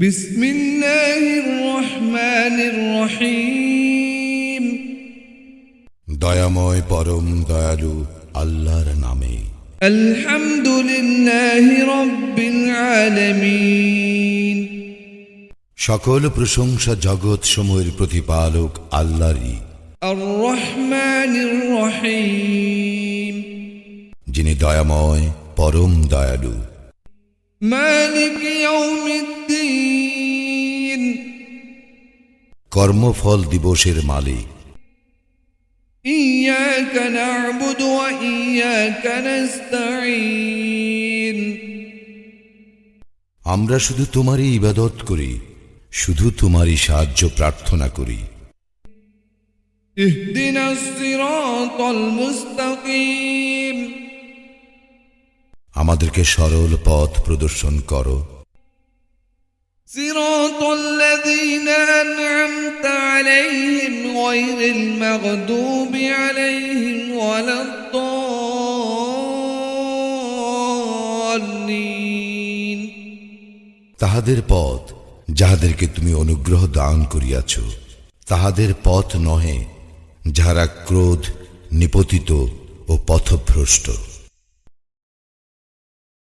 বিসমিল্লাহির রহমানির রহিম। দয়াময় পরম দয়ালু আল্লাহর নামে। আলহামদুলিল্লাহি রাব্বিল আলামিন। সকল প্রশংসা জগৎ সমূহের প্রতিপালক আল্লাহরই। আর রহমানির রহিম। যিনি দয়াময় পরম দয়ালু। মালিক ইয়াউমিদ্দিন। কর্মফল দিবসের মালিক। ইয়াকা না'বুদু ওয়া ইয়াকা নাস্তাঈন। আমরা শুধু তোমারই ইবাদত করি, শুধু তোমারই সাহায্য প্রার্থনা করি। ইহদিনাস সিরাতাল মুস্তাকিম। আমাদেরকে সরল পথ প্রদর্শন করো। সিরাতাল্লাযীনা আন'আমতা আলাইহিম গায়রিল মাগদুবি আলাইহিম ওয়ালাদ-দাল্লিন। তাহাদের পথ যাহাদেরকে তুমি অনুগ্রহ দান করিয়াছ, তাহাদের পথ নহে যাহারা ক্রোধ নিপতিত ও পথভ্রষ্ট।